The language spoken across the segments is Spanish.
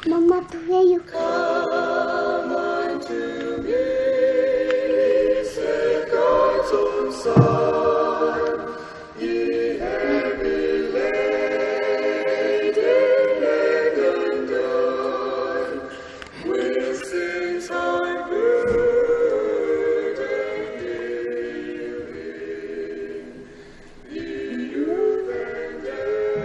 Mamá, tu bello. Come unto me, said God's own Son, ye heavy laden and undone, with sins high burden bearing, ye youth and elders,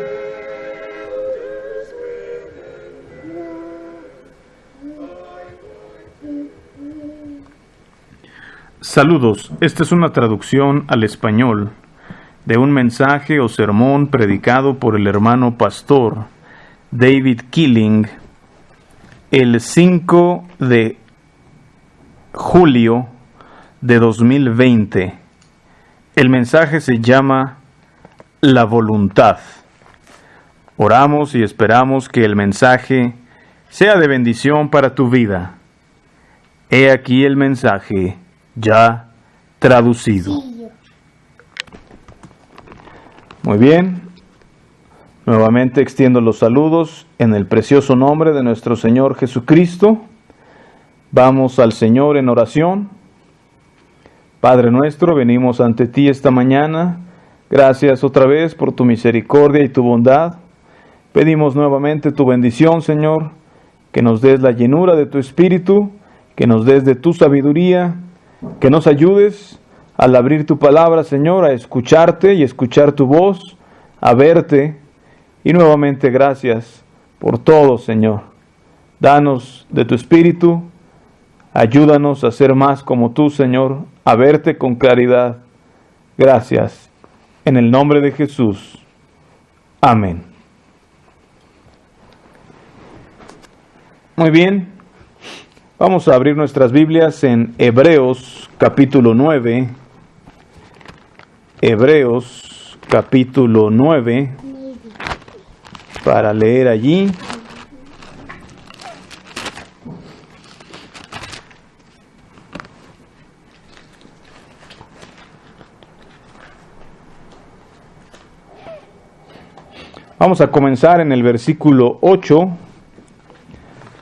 Saludos, esta es una traducción al español de un mensaje o sermón predicado por el hermano pastor David Killing el 5 de julio de 2020. El mensaje se llama La voluntad. Oramos y esperamos que el mensaje sea de bendición para tu vida. He aquí el mensaje ya traducido. Muy bien. Nuevamente extiendo los saludos en el precioso nombre de nuestro Señor Jesucristo. Vamos al Señor en oración. Padre nuestro, venimos ante ti esta mañana. Gracias otra vez por tu misericordia y tu bondad. Pedimos nuevamente tu bendición, Señor, que nos des la llenura de tu Espíritu, que nos des de tu sabiduría, que nos ayudes al abrir tu palabra, Señor, a escucharte y escuchar tu voz, a verte. Y nuevamente gracias por todo, Señor. Danos de tu Espíritu, ayúdanos a ser más como tú, Señor, a verte con claridad. Gracias. En el nombre de Jesús. Amén. Muy bien. Vamos a abrir nuestras Biblias en Hebreos capítulo 9. Hebreos capítulo 9. Para leer allí. Vamos a comenzar en el versículo 8.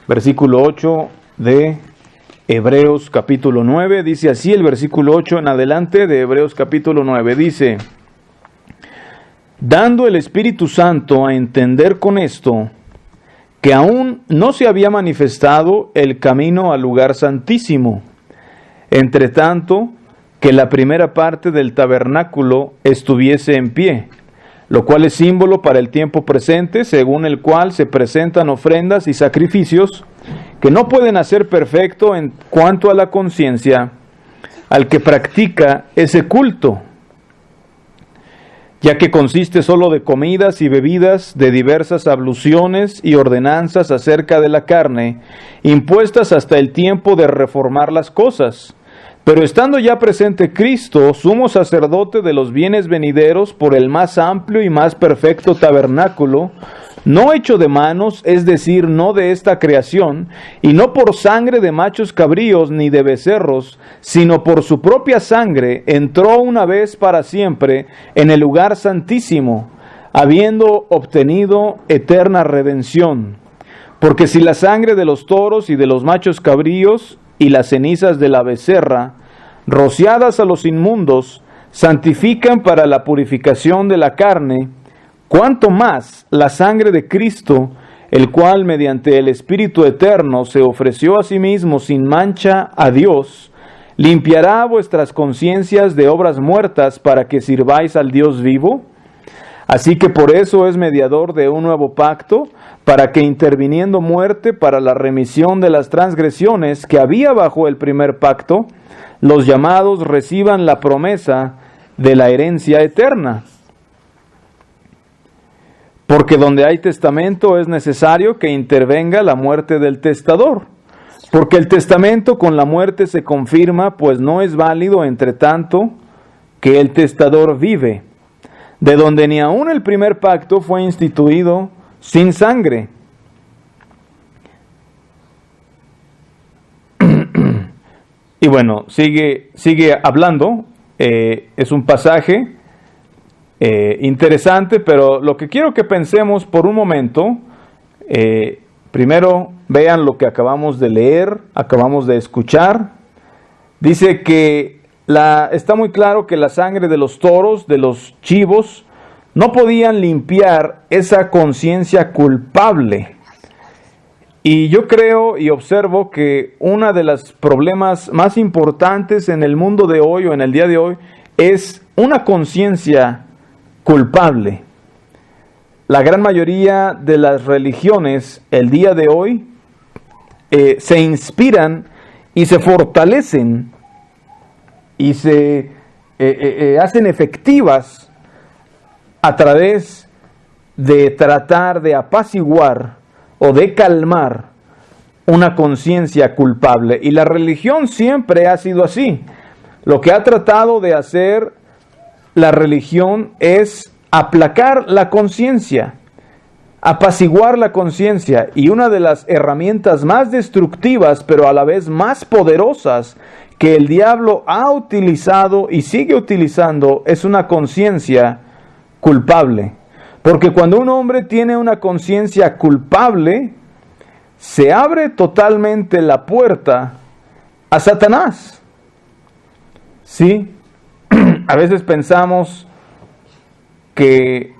Versículo 8 de Hebreos capítulo 9, dice así el versículo 8 en adelante de Hebreos capítulo 9, dice: dando el Espíritu Santo a entender con esto, que aún no se había manifestado el camino al lugar santísimo, entre tanto que la primera parte del tabernáculo estuviese en pie, lo cual es símbolo para el tiempo presente, según el cual se presentan ofrendas y sacrificios que no pueden hacer perfecto en cuanto a la conciencia al que practica ese culto, ya que consiste solo de comidas y bebidas, de diversas abluciones y ordenanzas acerca de la carne, impuestas hasta el tiempo de reformar las cosas. Pero estando ya presente Cristo, sumo sacerdote de los bienes venideros, por el más amplio y más perfecto tabernáculo, no hecho de manos, es decir, no de esta creación, y no por sangre de machos cabríos ni de becerros, sino por su propia sangre, entró una vez para siempre en el lugar santísimo, habiendo obtenido eterna redención. Porque si la sangre de los toros y de los machos cabríos y las cenizas de la becerra, rociadas a los inmundos, santifican para la purificación de la carne, cuánto más la sangre de Cristo, el cual mediante el Espíritu Eterno se ofreció a sí mismo sin mancha a Dios, limpiará vuestras conciencias de obras muertas para que sirváis al Dios vivo. Así que por eso es mediador de un nuevo pacto, para que interviniendo muerte para la remisión de las transgresiones que había bajo el primer pacto, los llamados reciban la promesa de la herencia eterna. Porque donde hay testamento es necesario que intervenga la muerte del testador. Porque el testamento con la muerte se confirma, pues no es válido entre tanto que el testador vive. De donde ni aun el primer pacto fue instituido sin sangre. Y bueno, sigue hablando. Es un pasaje interesante, pero lo que quiero que pensemos por un momento, Primero, vean lo que acabamos de leer, acabamos de escuchar. Dice que está muy claro que la sangre de los toros, de los chivos, no podían limpiar esa conciencia culpable. Y yo creo y observo que uno de los problemas más importantes en el mundo de hoy o en el día de hoy es una conciencia culpable. La gran mayoría de las religiones el día de hoy se inspiran y se fortalecen y se hacen efectivas a través de tratar de apaciguar o de calmar una conciencia culpable. Y la religión siempre ha sido así. Lo que ha tratado de hacer la religión es aplacar la conciencia, apaciguar la conciencia. Y una de las herramientas más destructivas, pero a la vez más poderosas, que el diablo ha utilizado y sigue utilizando, es una conciencia culpable. Porque cuando un hombre tiene una conciencia culpable, se abre totalmente la puerta a Satanás. ¿Sí? A veces pensamos que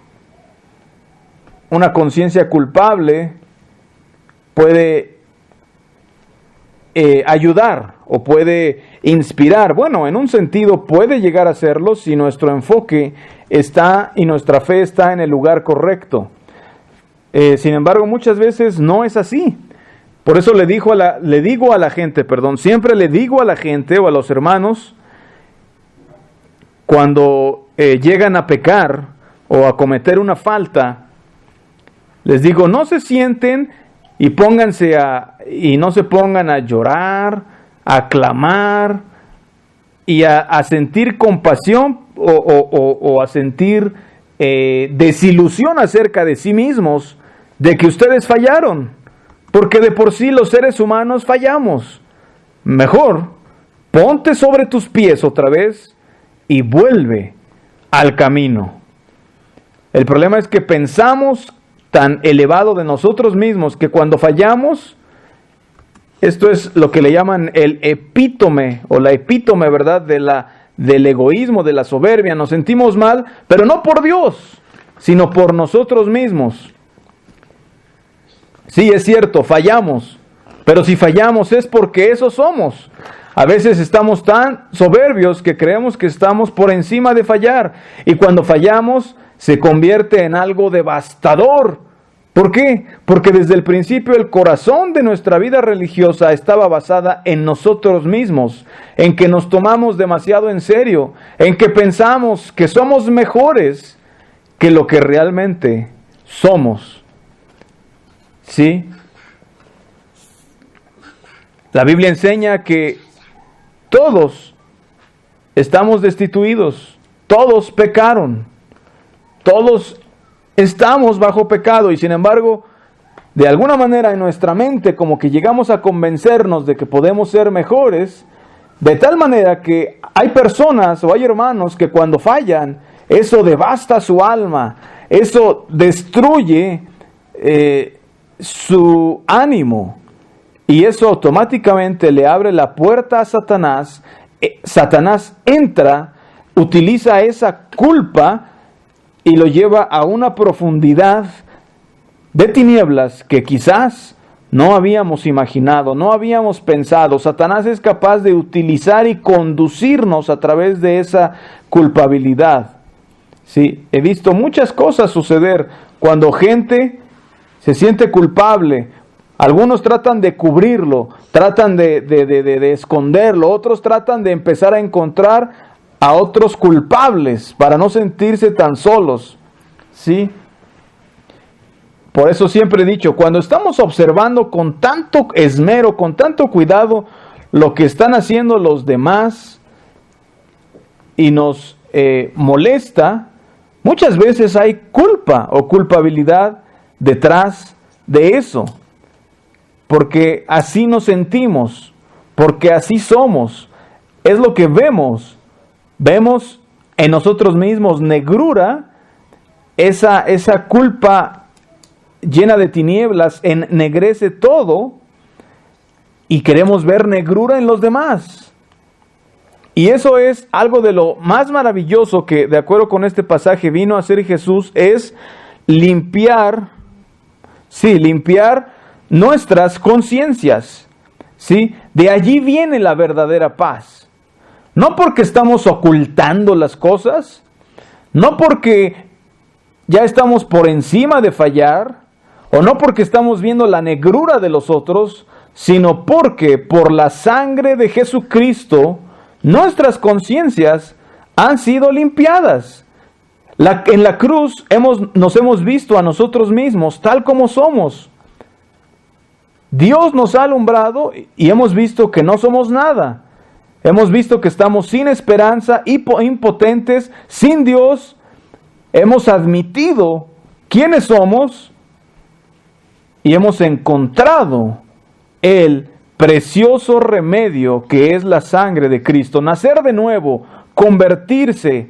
una conciencia culpable puede ayudar o puede inspirar. Bueno, en un sentido puede llegar a serlo si nuestro enfoque está y nuestra fe está en el lugar correcto. Sin embargo, muchas veces no es así. Por eso siempre le digo a la gente o a los hermanos, cuando llegan a pecar o a cometer una falta, les digo, no se sienten y no se pongan a llorar, a clamar y a sentir compasión o a sentir desilusión acerca de sí mismos, de que ustedes fallaron, porque de por sí los seres humanos fallamos. Mejor, ponte sobre tus pies otra vez y vuelve al camino. El problema es que pensamos tan elevado de nosotros mismos que cuando fallamos, esto es lo que le llaman el epítome o la epítome, ¿verdad?, del egoísmo, de la soberbia. Nos sentimos mal, pero no por Dios, sino por nosotros mismos. Sí, es cierto, fallamos, pero si fallamos es porque eso somos. A veces estamos tan soberbios que creemos que estamos por encima de fallar, y cuando fallamos se convierte en algo devastador. ¿Por qué? Porque desde el principio el corazón de nuestra vida religiosa estaba basada en nosotros mismos, en que nos tomamos demasiado en serio, en que pensamos que somos mejores que lo que realmente somos. ¿Sí? La Biblia enseña que todos estamos destituidos, todos pecaron, todos estamos bajo pecado, y sin embargo, de alguna manera en nuestra mente como que llegamos a convencernos de que podemos ser mejores, de tal manera que hay personas o hay hermanos que cuando fallan, eso devasta su alma, eso destruye su ánimo, y eso automáticamente le abre la puerta a Satanás. Satanás entra, utiliza esa culpa y lo lleva a una profundidad de tinieblas que quizás no habíamos imaginado, no habíamos pensado. Satanás es capaz de utilizar y conducirnos a través de esa culpabilidad. Sí, he visto muchas cosas suceder cuando gente se siente culpable. Algunos tratan de cubrirlo, tratan de esconderlo, otros tratan de empezar a encontrar a otros culpables para no sentirse tan solos. ¿Sí? Por eso siempre he dicho, cuando estamos observando con tanto esmero, con tanto cuidado lo que están haciendo los demás y nos molesta, muchas veces hay culpa o culpabilidad detrás de eso. Porque así nos sentimos, porque así somos. Es lo que vemos. Vemos en nosotros mismos negrura, esa culpa llena de tinieblas ennegrece todo y queremos ver negrura en los demás. Y eso es algo de lo más maravilloso que, de acuerdo con este pasaje, vino a hacer Jesús, es limpiar nuestras conciencias, ¿sí? De allí viene la verdadera paz. No porque estamos ocultando las cosas, no porque ya estamos por encima de fallar, o no porque estamos viendo la negrura de los otros, sino porque por la sangre de Jesucristo, nuestras conciencias han sido limpiadas. En la cruz nos hemos visto a nosotros mismos tal como somos. Dios nos ha alumbrado y hemos visto que no somos nada. Hemos visto que estamos sin esperanza, impotentes, sin Dios. Hemos admitido quiénes somos y hemos encontrado el precioso remedio que es la sangre de Cristo. Nacer de nuevo, convertirse,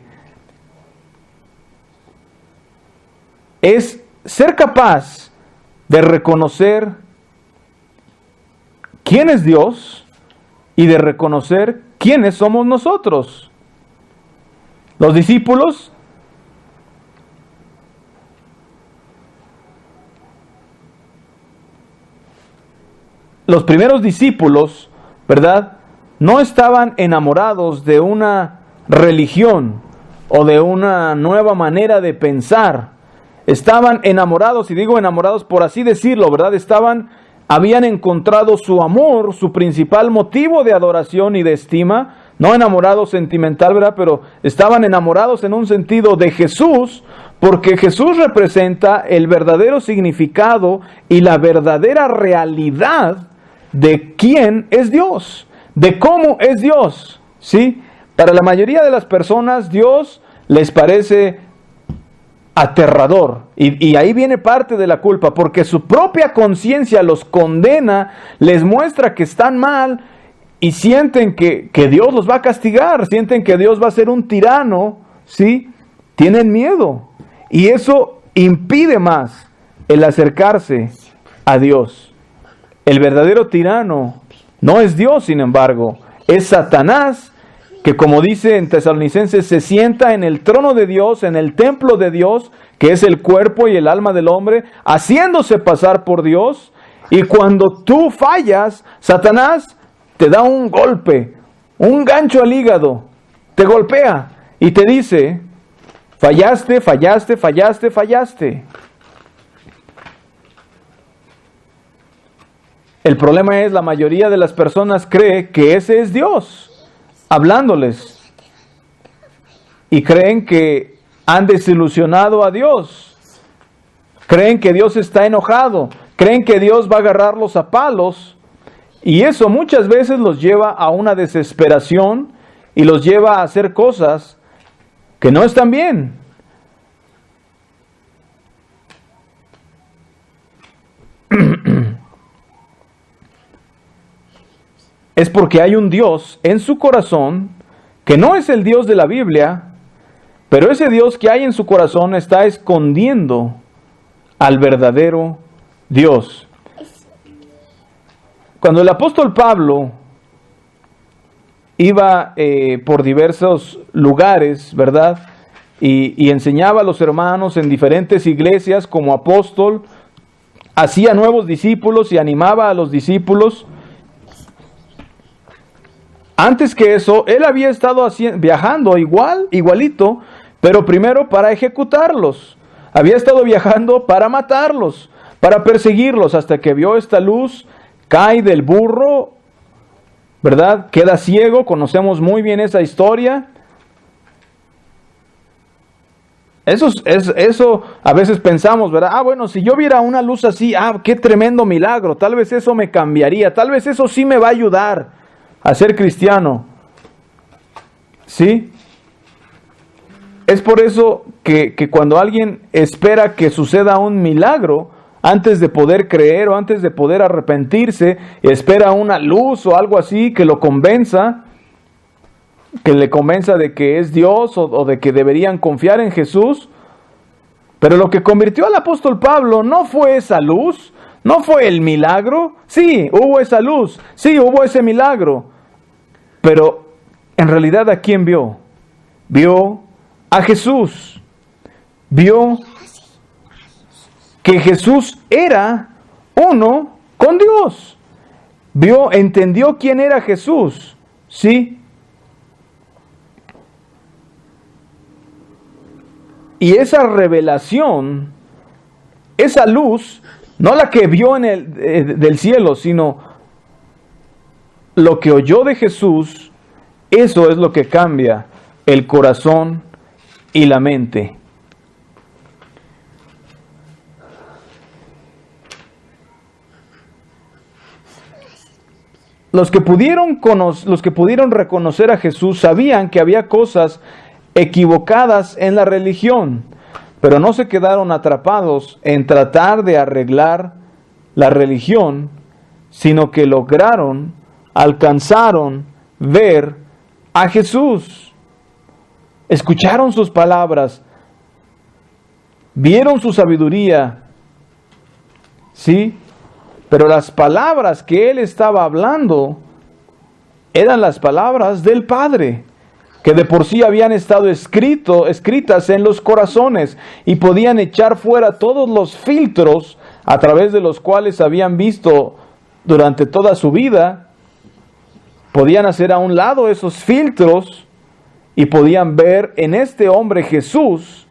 es ser capaz de reconocer quién es Dios y de reconocer quiénes somos nosotros. Los discípulos los primeros discípulos, ¿verdad?, no estaban enamorados de una religión o de una nueva manera de pensar. Estaban enamorados, y digo enamorados por así decirlo, ¿verdad? Habían encontrado su amor, su principal motivo de adoración y de estima, no enamorados sentimental, ¿verdad? Pero estaban enamorados en un sentido de Jesús, porque Jesús representa el verdadero significado y la verdadera realidad de quién es Dios, de cómo es Dios, ¿sí? Para la mayoría de las personas, Dios les parece aterrador, y ahí viene parte de la culpa, porque su propia conciencia los condena, les muestra que están mal, y sienten que Dios los va a castigar, sienten que Dios va a ser un tirano, ¿sí? Tienen miedo, y eso impide más el acercarse a Dios. El verdadero tirano no es Dios, sin embargo, es Satanás, que como dice en Tesalonicenses, se sienta en el trono de Dios, en el templo de Dios, que es el cuerpo y el alma del hombre, haciéndose pasar por Dios, y cuando tú fallas, Satanás te da un golpe, un gancho al hígado, te golpea y te dice, fallaste, fallaste, fallaste, fallaste. El problema es, la mayoría de las personas cree que ese es Dios hablándoles y creen que han desilusionado a Dios, creen que Dios está enojado, creen que Dios va a agarrarlos a palos, y eso muchas veces los lleva a una desesperación y los lleva a hacer cosas que no están bien. Es porque hay un Dios en su corazón que no es el Dios de la Biblia, pero ese Dios que hay en su corazón está escondiendo al verdadero Dios. Cuando el apóstol Pablo iba por diversos lugares, ¿verdad?, y enseñaba a los hermanos en diferentes iglesias como apóstol, hacía nuevos discípulos y animaba a los discípulos. Antes que eso, él había estado viajando igualito, pero primero para ejecutarlos. Había estado viajando para matarlos, para perseguirlos, hasta que vio esta luz, cae del burro, ¿verdad? Queda ciego, conocemos muy bien esa historia. Eso a veces pensamos, ¿verdad? Bueno, si yo viera una luz así, qué tremendo milagro, tal vez eso me cambiaría, tal vez eso sí me va a ayudar a ser cristiano. ¿Sí? Es por eso que cuando alguien espera que suceda un milagro, antes de poder creer o antes de poder arrepentirse, espera una luz o algo así que lo convenza, que le convenza de que es Dios o de que deberían confiar en Jesús, Pero lo que convirtió al apóstol Pablo no fue esa luz, no fue el milagro. Sí, hubo esa luz, sí, hubo ese milagro. Pero en realidad, ¿a quién vio? Vio a Jesús. Vio que Jesús era uno con Dios. Entendió quién era Jesús. ¿Sí? Y esa revelación, esa luz, no la que vio del cielo, sino lo que oyó de Jesús, eso es lo que cambia el corazón y la mente. Los que pudieron reconocer a Jesús sabían que había cosas equivocadas en la religión, pero no se quedaron atrapados en tratar de arreglar la religión, sino que alcanzaron ver a Jesús. Escucharon sus palabras, vieron su sabiduría, ¿sí? Pero las palabras que él estaba hablando eran las palabras del Padre, que de por sí habían estado escritas en los corazones y podían echar fuera todos los filtros a través de los cuales habían visto durante toda su vida. Podían hacer a un lado esos filtros y podían ver en este hombre Jesús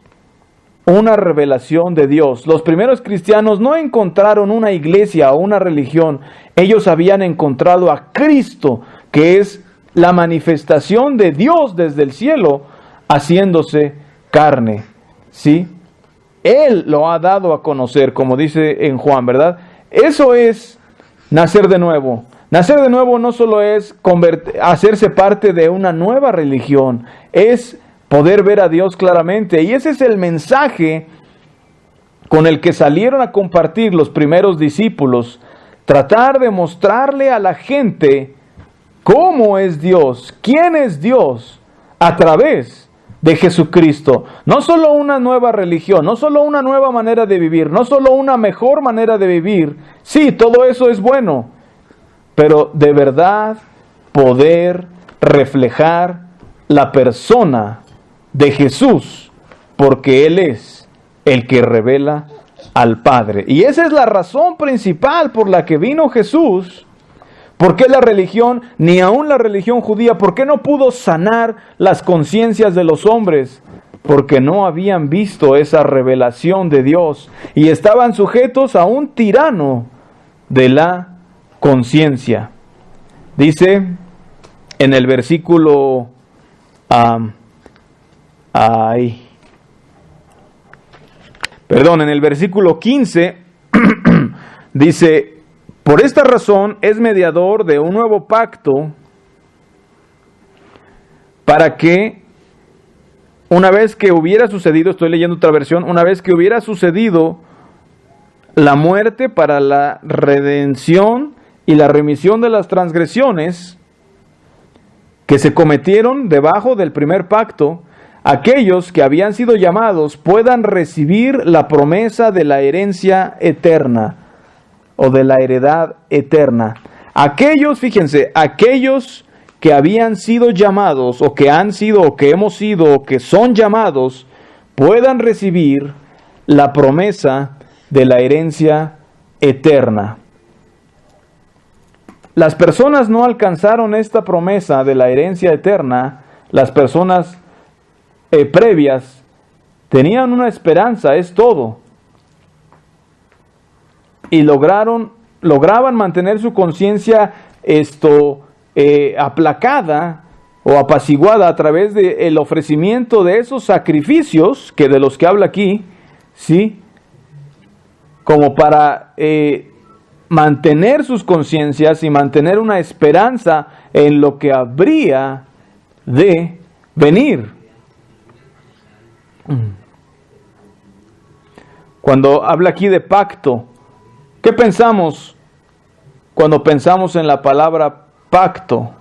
una revelación de Dios. Los primeros cristianos no encontraron una iglesia o una religión. Ellos habían encontrado a Cristo, que es la manifestación de Dios desde el cielo, haciéndose carne. ¿Sí? Él lo ha dado a conocer, como dice en Juan, ¿verdad? Eso es nacer de nuevo. Nacer de nuevo no solo es hacerse parte de una nueva religión, es poder ver a Dios claramente. Y ese es el mensaje con el que salieron a compartir los primeros discípulos. Tratar de mostrarle a la gente cómo es Dios, quién es Dios, a través de Jesucristo. No solo una nueva religión, no solo una nueva manera de vivir, no solo una mejor manera de vivir. Sí, todo eso es bueno, pero de verdad poder reflejar la persona de Jesús, porque Él es el que revela al Padre. Y esa es la razón principal por la que vino Jesús. ¿Por qué la religión, ni aún la religión judía, por qué no pudo sanar las conciencias de los hombres? Porque no habían visto esa revelación de Dios y estaban sujetos a un tirano de la conciencia. Dice en el versículo en el versículo 15 dice: por esta razón es mediador de un nuevo pacto, para que una vez que hubiera sucedido, estoy leyendo otra versión, una vez que hubiera sucedido la muerte para la redención y la remisión de las transgresiones que se cometieron debajo del primer pacto, aquellos que habían sido llamados puedan recibir la promesa de la herencia eterna o de la heredad eterna. Aquellos, fíjense, aquellos que habían sido llamados o que han sido o que hemos sido o que son llamados puedan recibir la promesa de la herencia eterna. Las personas no alcanzaron esta promesa de la herencia eterna. Las personas previas tenían una esperanza, es todo. Y lograban mantener su conciencia aplacada o apaciguada a través del ofrecimiento de esos sacrificios que de los que habla aquí, ¿sí? Como para mantener sus conciencias y mantener una esperanza en lo que habría de venir. Cuando habla aquí de pacto, ¿qué pensamos cuando pensamos en la palabra pacto?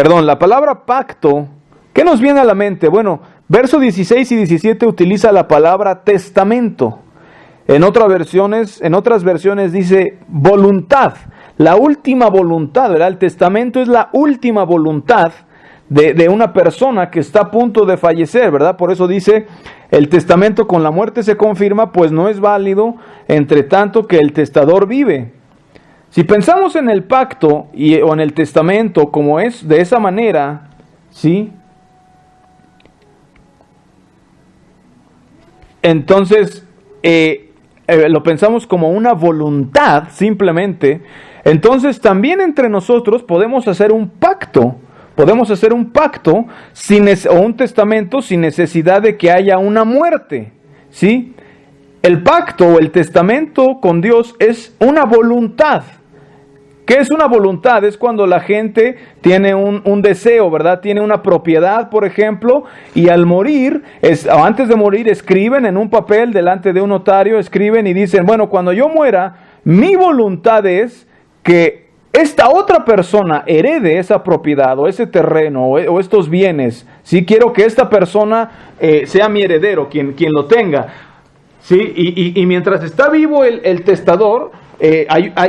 la palabra pacto, ¿qué nos viene a la mente? Bueno, verso 16 y 17 utiliza la palabra testamento. En otras versiones dice voluntad, la última voluntad, ¿verdad? El testamento es la última voluntad de una persona que está a punto de fallecer, ¿verdad? Por eso dice, el testamento con la muerte se confirma, pues no es válido entre tanto que el testador vive. Si pensamos en el pacto o en el testamento como es de esa manera, ¿sí? Entonces, lo pensamos como una voluntad simplemente, entonces también entre nosotros podemos hacer un pacto. Podemos hacer un pacto o un testamento sin necesidad de que haya una muerte, ¿sí? El pacto o el testamento con Dios es una voluntad. ¿Qué es una voluntad? Es cuando la gente tiene un deseo, ¿verdad? Tiene una propiedad, por ejemplo, y al morir, o antes de morir, escriben en un papel delante de un notario, escriben y dicen, bueno, cuando yo muera, mi voluntad es que esta otra persona herede esa propiedad o ese terreno o estos bienes. Sí, quiero que esta persona sea mi heredero, quien lo tenga. Sí, y mientras está vivo el testador,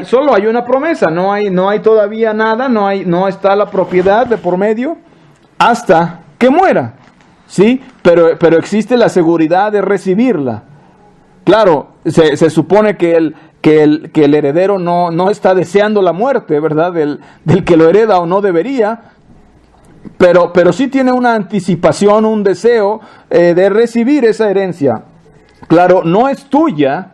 solo hay una promesa, no hay todavía nada, no está la propiedad de por medio hasta que muera. Sí, pero existe la seguridad de recibirla. Claro, se supone que el heredero no está deseando la muerte, ¿verdad? Del que lo hereda o no debería, pero sí tiene una anticipación, un deseo de recibir esa herencia. Claro, no es tuya,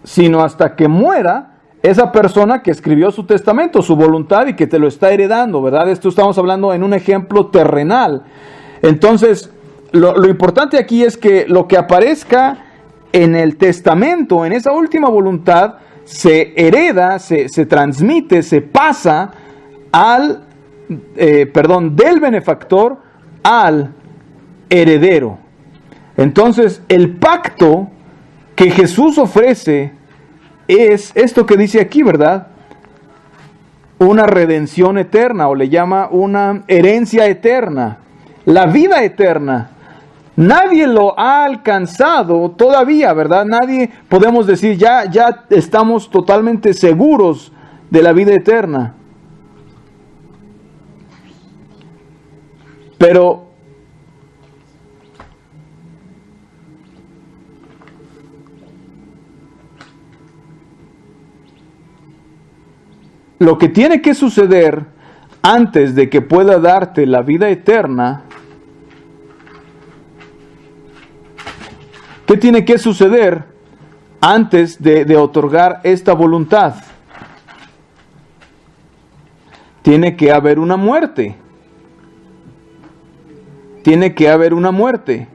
sino hasta que muera esa persona que escribió su testamento, su voluntad y que te lo está heredando, ¿verdad? Esto estamos hablando en un ejemplo terrenal. Entonces, lo importante aquí es que lo que aparezca en el testamento, en esa última voluntad, se hereda, se transmite, se pasa del benefactor al heredero. Entonces, el pacto que Jesús ofrece es esto que dice aquí, ¿verdad? Una redención eterna, o le llama una herencia eterna, la vida eterna. Nadie lo ha alcanzado todavía, ¿verdad? Nadie podemos decir, ya estamos totalmente seguros de la vida eterna. Pero lo que tiene que suceder antes de que pueda darte la vida eterna, ¿qué tiene que suceder antes de otorgar esta voluntad? Tiene que haber una muerte. Tiene que haber una muerte.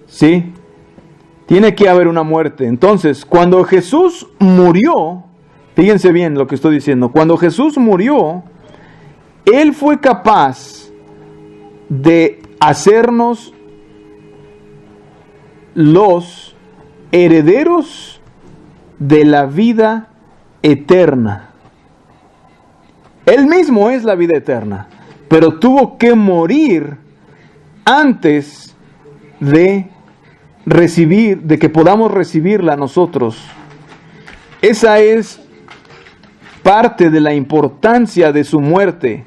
¿Sí? Tiene que haber una muerte. Entonces, cuando Jesús murió, fíjense bien lo que estoy diciendo, cuando Jesús murió, Él fue capaz de hacernos los herederos de la vida eterna. Él mismo es la vida eterna, pero tuvo que morir antes de que podamos recibirla nosotros. Esa es parte de la importancia de su muerte.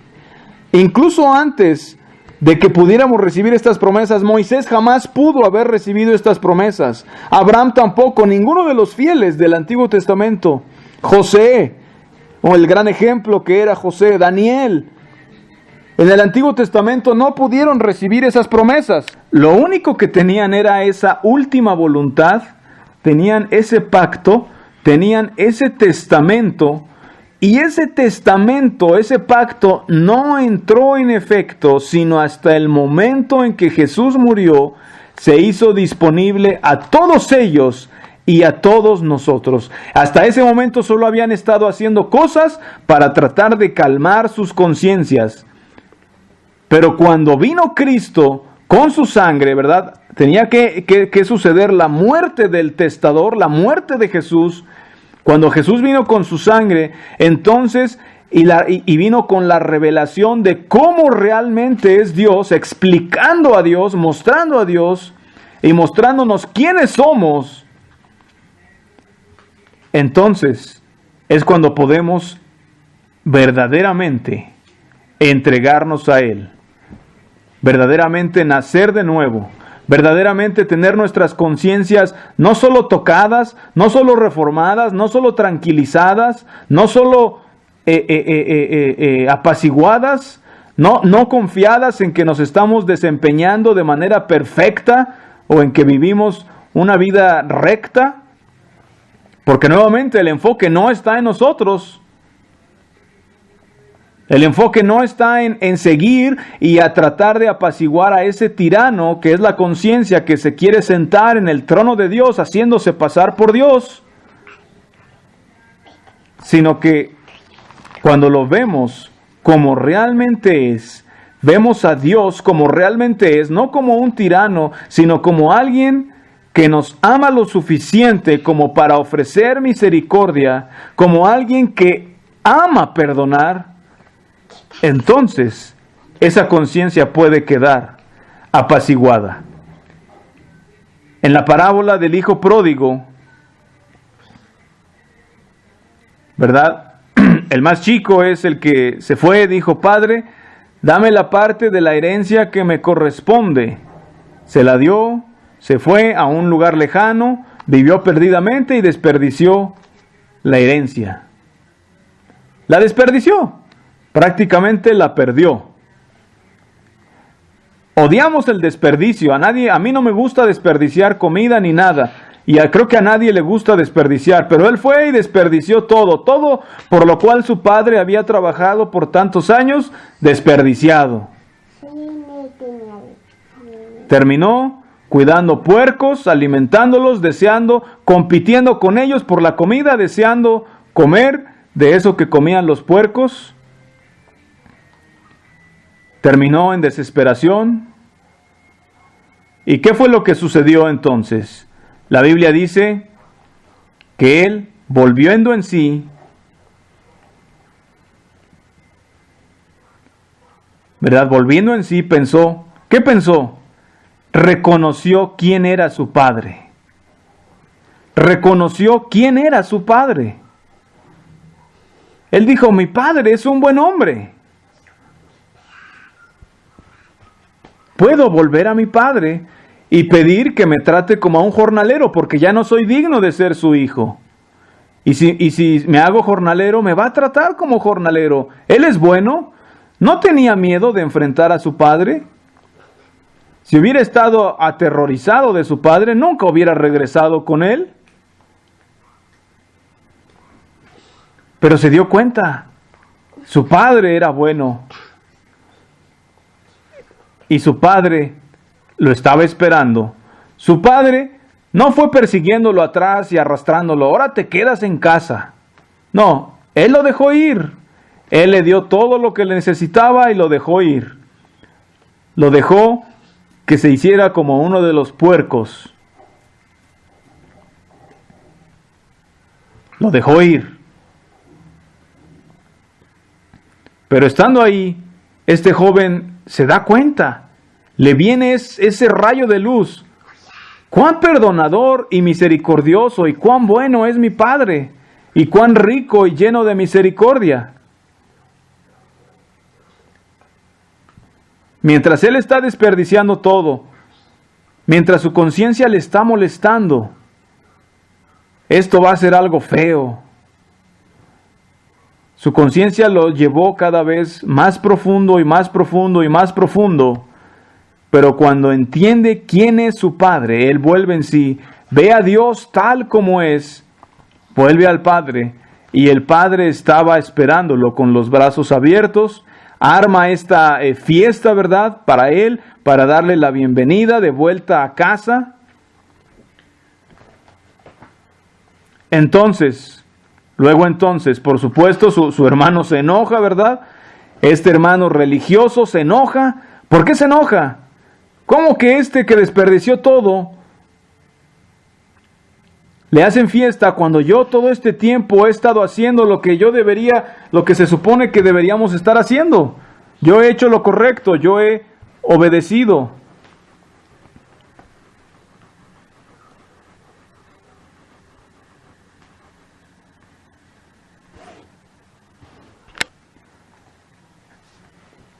Incluso antes de que pudiéramos recibir estas promesas, Moisés jamás pudo haber recibido estas promesas. Abraham tampoco, ninguno de los fieles del Antiguo Testamento. José, o el gran ejemplo que era José, Daniel, en el Antiguo Testamento no pudieron recibir esas promesas. Lo único que tenían era esa última voluntad, tenían ese pacto, tenían ese testamento. Y ese testamento, ese pacto, no entró en efecto, sino hasta el momento en que Jesús murió, se hizo disponible a todos ellos y a todos nosotros. Hasta ese momento solo habían estado haciendo cosas para tratar de calmar sus conciencias. Pero cuando vino Cristo con su sangre, ¿verdad? Tenía que suceder la muerte del testador, la muerte de Jesús. Cuando Jesús vino con su sangre, entonces y vino con la revelación de cómo realmente es Dios, explicando a Dios, mostrando a Dios y mostrándonos quiénes somos, entonces es cuando podemos verdaderamente entregarnos a Él, verdaderamente nacer de nuevo, verdaderamente tener nuestras conciencias no solo tocadas, no solo reformadas, no solo tranquilizadas, no solo apaciguadas, no confiadas en que nos estamos desempeñando de manera perfecta o en que vivimos una vida recta, porque nuevamente el enfoque no está en nosotros. El enfoque no está en seguir y a tratar de apaciguar a ese tirano que es la conciencia que se quiere sentar en el trono de Dios haciéndose pasar por Dios, sino que cuando lo vemos como realmente es, vemos a Dios como realmente es, no como un tirano, sino como alguien que nos ama lo suficiente como para ofrecer misericordia, como alguien que ama perdonar. Entonces, esa conciencia puede quedar apaciguada. En la parábola del hijo pródigo, ¿verdad? El más chico es el que se fue, dijo: Padre, dame la parte de la herencia que me corresponde. Se la dio, se fue a un lugar lejano, vivió perdidamente y desperdició la herencia. La desperdició. Prácticamente la perdió. Odiamos el desperdicio. A mí no me gusta desperdiciar comida ni nada. Y creo que a nadie le gusta desperdiciar. Pero él fue y desperdició todo por lo cual su padre había trabajado por tantos años, desperdiciado. Terminó cuidando puercos, alimentándolos, compitiendo con ellos por la comida, deseando comer de eso que comían los puercos. Terminó en desesperación. ¿Y qué fue lo que sucedió entonces? La Biblia dice que él, volviendo en sí, ¿verdad? Volviendo en sí, pensó. ¿Qué pensó? Reconoció quién era su padre. Reconoció quién era su padre. Él dijo: mi padre es un buen hombre. Puedo volver a mi padre y pedir que me trate como a un jornalero, porque ya no soy digno de ser su hijo. Y si me hago jornalero, me va a tratar como jornalero. Él es bueno. ¿No tenía miedo de enfrentar a su padre? Si hubiera estado aterrorizado de su padre, nunca hubiera regresado con él. Pero se dio cuenta. Su padre era bueno. Y su padre lo estaba esperando. Su padre no fue persiguiéndolo atrás y arrastrándolo. Ahora te quedas en casa. No, él lo dejó ir. Él le dio todo lo que le necesitaba y lo dejó ir. Lo dejó que se hiciera como uno de los puercos. Lo dejó ir. Pero estando ahí, este joven se da cuenta. Le viene ese rayo de luz. Cuán perdonador y misericordioso y cuán bueno es mi Padre. Y cuán rico y lleno de misericordia. Mientras él está desperdiciando todo, mientras su conciencia le está molestando, esto va a ser algo feo. Su conciencia lo llevó cada vez más profundo y más profundo y más profundo. Pero cuando entiende quién es su Padre, él vuelve en sí, ve a Dios tal como es, vuelve al Padre, y el Padre estaba esperándolo con los brazos abiertos, arma esta fiesta, ¿verdad?, para él, para darle la bienvenida de vuelta a casa. Luego entonces, por supuesto, su hermano se enoja, ¿verdad? Este hermano religioso se enoja. ¿Por qué se enoja? ¿Cómo que que desperdició todo Le hacen fiesta cuando yo todo este tiempo he estado haciendo lo que yo debería, lo que se supone que deberíamos estar haciendo. Yo he hecho lo correcto, yo he obedecido.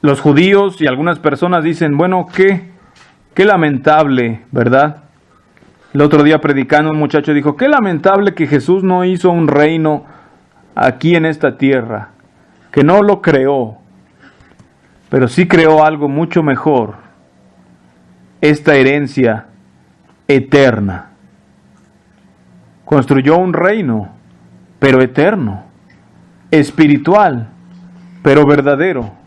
Los judíos y algunas personas dicen, bueno, qué lamentable, ¿verdad? El otro día predicando un muchacho dijo, qué lamentable que Jesús no hizo un reino aquí en esta tierra, que no lo creó, pero sí creó algo mucho mejor, esta herencia eterna. Construyó un reino, pero eterno, espiritual, pero verdadero.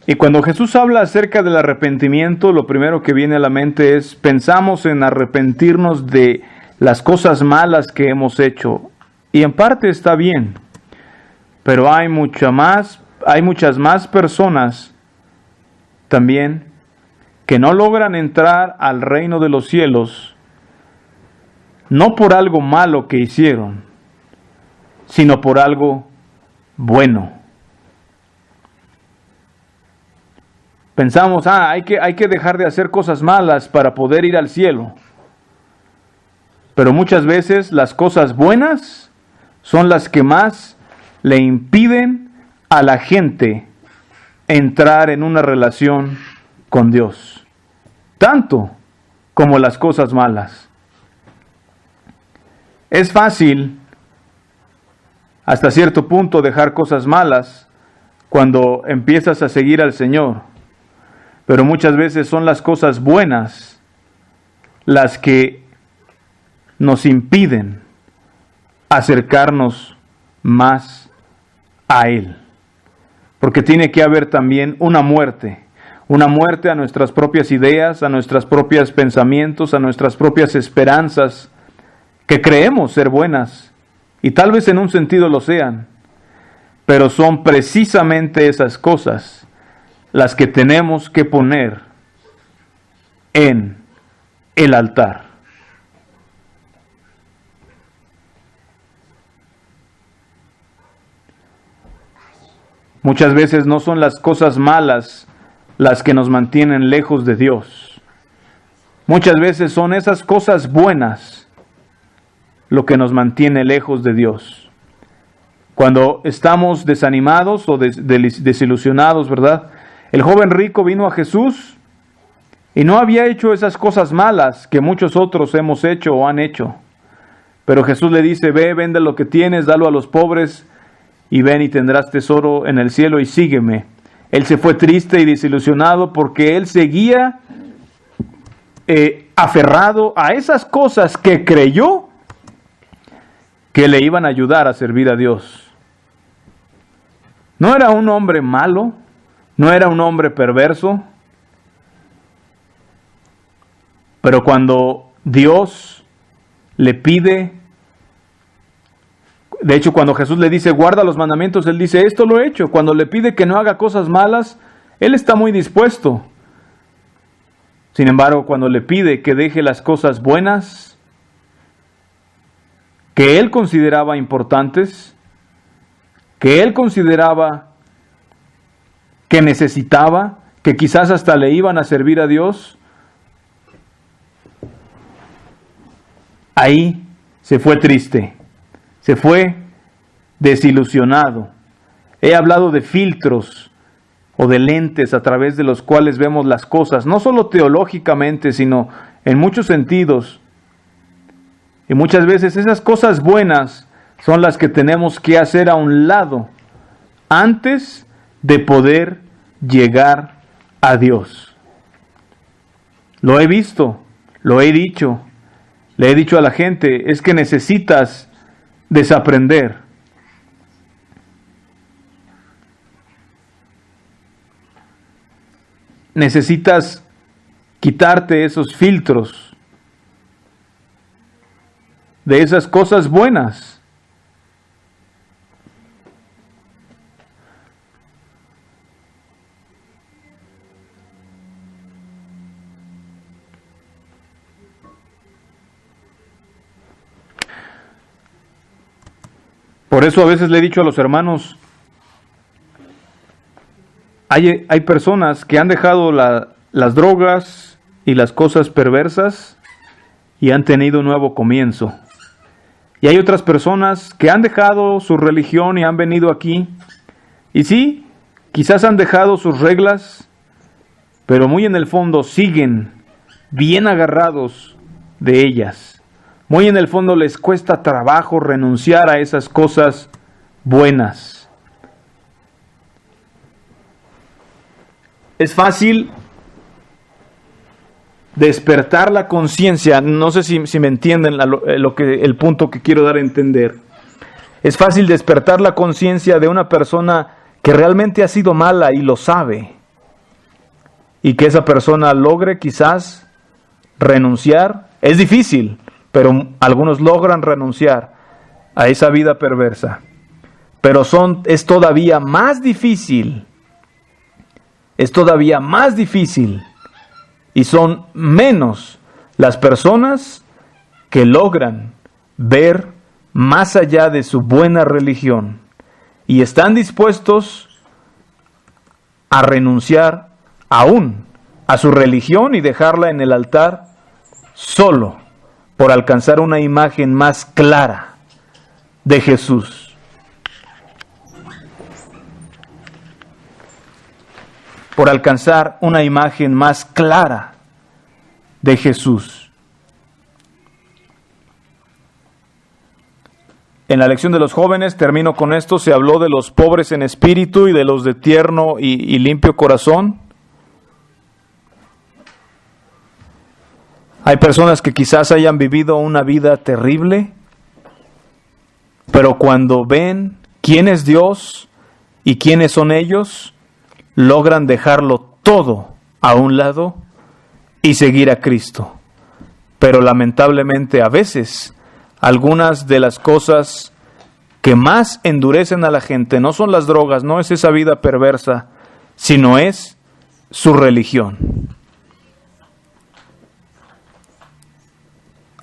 Y cuando Jesús habla acerca del arrepentimiento, lo primero que viene a la mente es, pensamos en arrepentirnos de las cosas malas que hemos hecho. Y en parte está bien, pero hay muchas más personas también que no logran entrar al reino de los cielos, no por algo malo que hicieron, sino por algo bueno. Pensamos, hay que dejar de hacer cosas malas para poder ir al cielo. Pero muchas veces las cosas buenas son las que más le impiden a la gente entrar en una relación con Dios, tanto como las cosas malas. Es fácil, hasta cierto punto, dejar cosas malas cuando empiezas a seguir al Señor. Pero muchas veces son las cosas buenas las que nos impiden acercarnos más a Él. Porque tiene que haber también una muerte a nuestras propias ideas, a nuestros propios pensamientos, a nuestras propias esperanzas, que creemos ser buenas, y tal vez en un sentido lo sean, pero son precisamente esas cosas las que tenemos que poner en el altar. Muchas veces no son las cosas malas las que nos mantienen lejos de Dios. Muchas veces son esas cosas buenas lo que nos mantiene lejos de Dios. Cuando estamos desanimados o desilusionados, ¿verdad? El joven rico vino a Jesús y no había hecho esas cosas malas que muchos otros hemos hecho o han hecho. Pero Jesús le dice, ve, vende lo que tienes, dalo a los pobres y ven y tendrás tesoro en el cielo y sígueme. Él se fue triste y desilusionado porque él seguía aferrado a esas cosas que creyó que le iban a ayudar a servir a Dios. No era un hombre malo, no era un hombre perverso, pero cuando Dios le pide, de hecho cuando Jesús le dice guarda los mandamientos, él dice esto lo he hecho. Cuando le pide que no haga cosas malas, él está muy dispuesto. Sin embargo, cuando le pide que deje las cosas buenas que él consideraba importantes, que él consideraba que necesitaba, que quizás hasta le iban a servir a Dios, ahí se fue triste, se fue desilusionado. He hablado de filtros o de lentes a través de los cuales vemos las cosas, no solo teológicamente, sino en muchos sentidos. Y muchas veces esas cosas buenas son las que tenemos que hacer a un lado antes de poder llegar a Dios. Lo he visto, lo he dicho, le he dicho a la gente, es que necesitas desaprender. Necesitas quitarte esos filtros de esas cosas buenas. Por eso a veces le he dicho a los hermanos, hay personas que han dejado las drogas y las cosas perversas y han tenido un nuevo comienzo. Y hay otras personas que han dejado su religión y han venido aquí. Y sí, quizás han dejado sus reglas, pero muy en el fondo siguen bien agarrados de ellas. Muy en el fondo les cuesta trabajo renunciar a esas cosas buenas. Es fácil despertar la conciencia, no sé si me entienden el punto que quiero dar a entender. Es fácil despertar la conciencia de una persona que realmente ha sido mala y lo sabe. Y que esa persona logre quizás renunciar. Es difícil, pero algunos logran renunciar a esa vida perversa. Pero es todavía más difícil. Es todavía más difícil. Y son menos las personas que logran ver más allá de su buena religión y están dispuestos a renunciar aún a su religión y dejarla en el altar solo por alcanzar una imagen más clara de Jesús. Por alcanzar una imagen más clara de Jesús. En la lección de los jóvenes, termino con esto, se habló de los pobres en espíritu y de los de tierno y limpio corazón. Hay personas que quizás hayan vivido una vida terrible, pero cuando ven quién es Dios y quiénes son ellos, logran dejarlo todo a un lado y seguir a Cristo. Pero lamentablemente a veces algunas de las cosas que más endurecen a la gente no son las drogas, no es esa vida perversa, sino es su religión.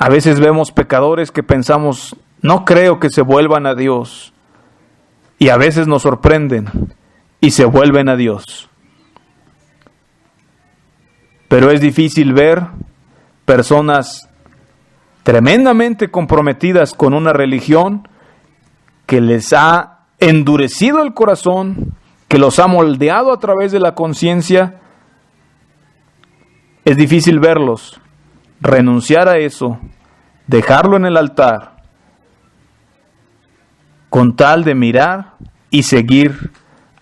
A veces vemos pecadores que pensamos, no creo que se vuelvan a Dios, y a veces nos sorprenden y se vuelven a Dios. Pero es difícil ver personas tremendamente comprometidas con una religión que les ha endurecido el corazón, que los ha moldeado a través de la conciencia. Es difícil verlos renunciar a eso, dejarlo en el altar, con tal de mirar y seguir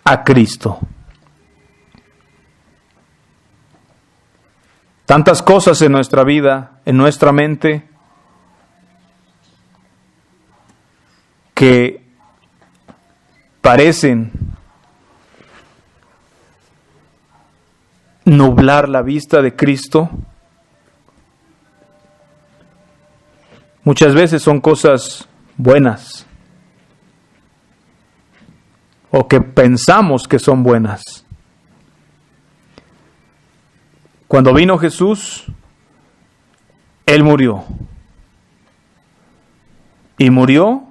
a Cristo. Tantas cosas en nuestra vida, en nuestra mente, que parecen nublar la vista de Cristo. Muchas veces son cosas buenas, o que pensamos que son buenas. Cuando vino Jesús, Él murió. Y murió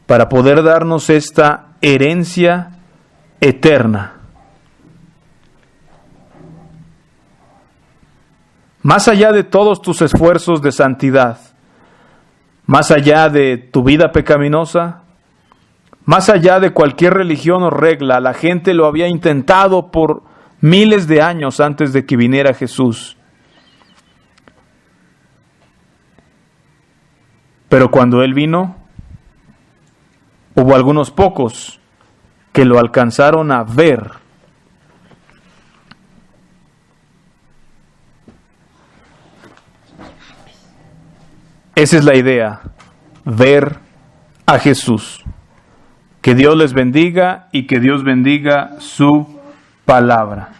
para poder darnos esta herencia eterna. Más allá de todos tus esfuerzos de santidad, más allá de tu vida pecaminosa, más allá de cualquier religión o regla, la gente lo había intentado por miles de años antes de que viniera Jesús. Pero cuando Él vino, hubo algunos pocos que lo alcanzaron a ver. Esa es la idea, ver a Jesús. Que Dios les bendiga y que Dios bendiga su palabra.